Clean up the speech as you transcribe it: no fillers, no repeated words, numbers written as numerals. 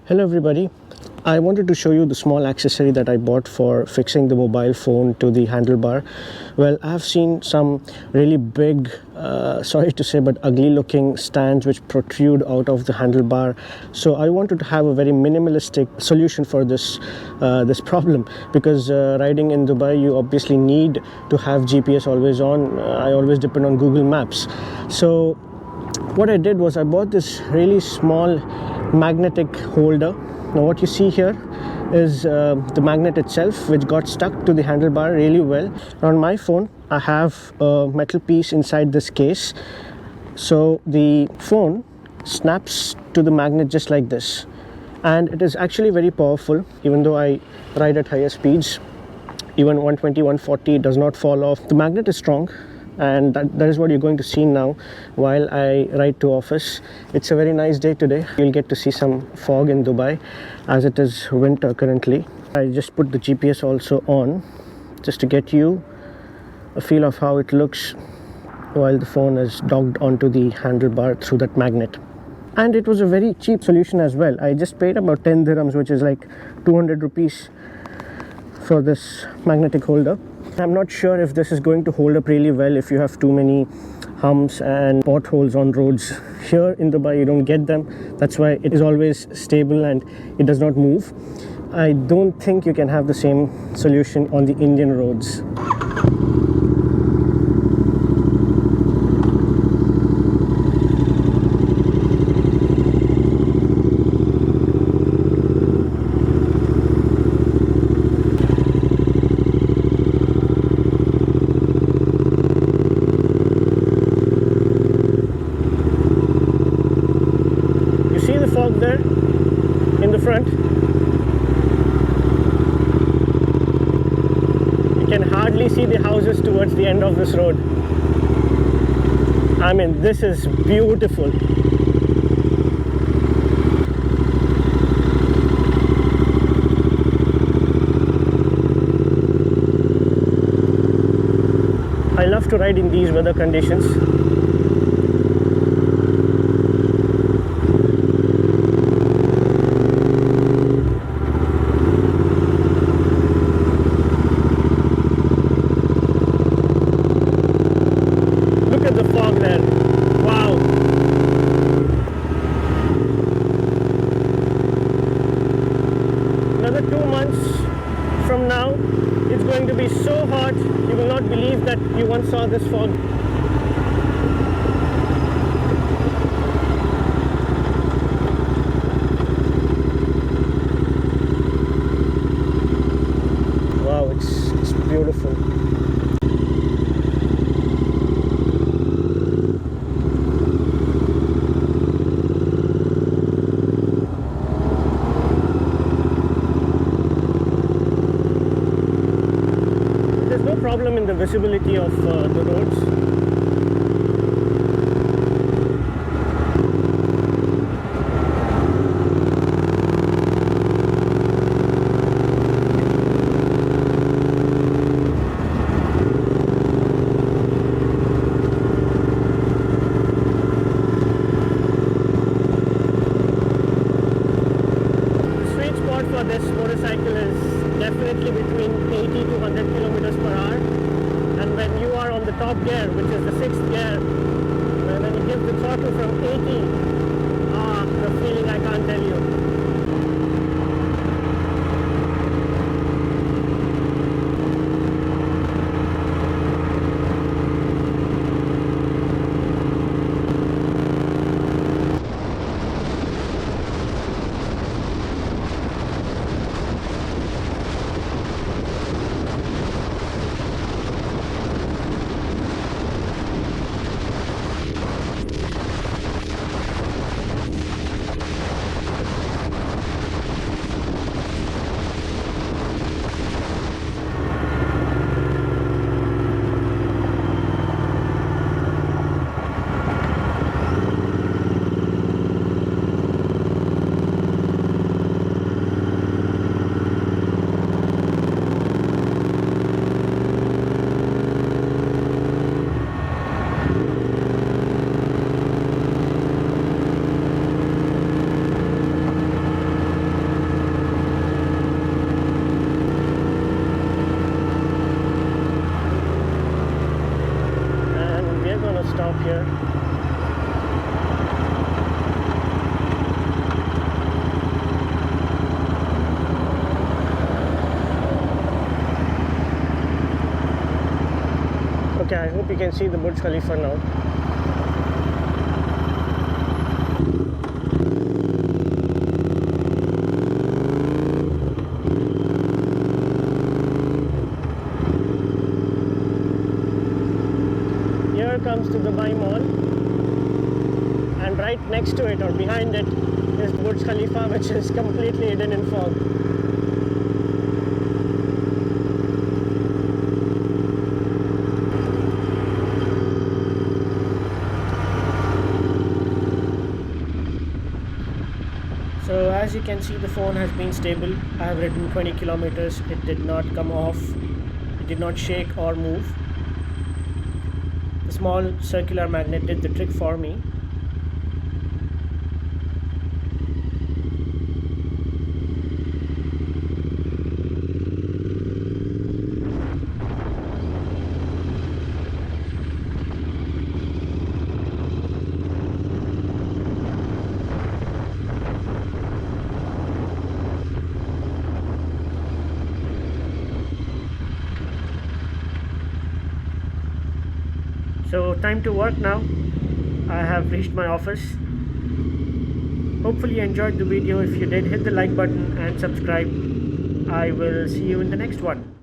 Hello everybody. I wanted to show you the small accessory that I bought for fixing the mobile phone to the handlebar. Well, I have seen some really big, sorry to say, but ugly looking stands which protrude out of the handlebar. So I wanted to have a very minimalistic solution for this problem, because riding in Dubai you obviously need to have GPS always on. I always depend on Google Maps. So what I did was I bought this really small magnetic holder. Now what you see here is the magnet itself, which got stuck to the handlebar really well. On my phone I have a metal piece inside this case, so the phone snaps to the magnet just like this, and it is actually very powerful. Even though I ride at higher speeds, even 120, 140, it does not fall off. The magnet is strong, and that is what you're going to see now while I ride to office. It's a very nice day today. You'll get to see some fog in Dubai as it is winter currently. I just put the GPS also on just to get you a feel of how it looks while the phone is docked onto the handlebar through that magnet. And it was a very cheap solution as well. I just paid about 10 dirhams, which is like 200 rupees for this magnetic holder. I'm not sure if this is going to hold up really well if you have too many humps and potholes on roads. Here in Dubai you don't get them. That's why it is always stable and it does not move. I don't think you can have the same solution on the Indian roads. Fog there in the front. You can hardly see the houses towards the end of this road. I mean, this is beautiful. I love to ride in these weather conditions. The fog there. Wow. Another 2 months from now, it's going to be so hot, you will not believe that you once saw this fog. Wow, it's beautiful. Problem in the visibility of the roads. The sweet spot for this motorcycle is definitely between 80 to 100 kilometers per hour. And when you are on the top gear, which is the 6th gear, when you give the throttle from 80, the feeling I can't tell you. hope you can see the Burj Khalifa now. Here comes the Dubai Mall, and right next to it or behind it is Burj Khalifa, which is completely hidden in fog. So as you can see, the phone has been stable. I have ridden 20 kilometers. It did not come off. It did not shake or move. The small circular magnet did the trick for me. So time to work now. I have reached my office. Hopefully you enjoyed the video. If you did, hit the like button and subscribe. I will see you in the next one.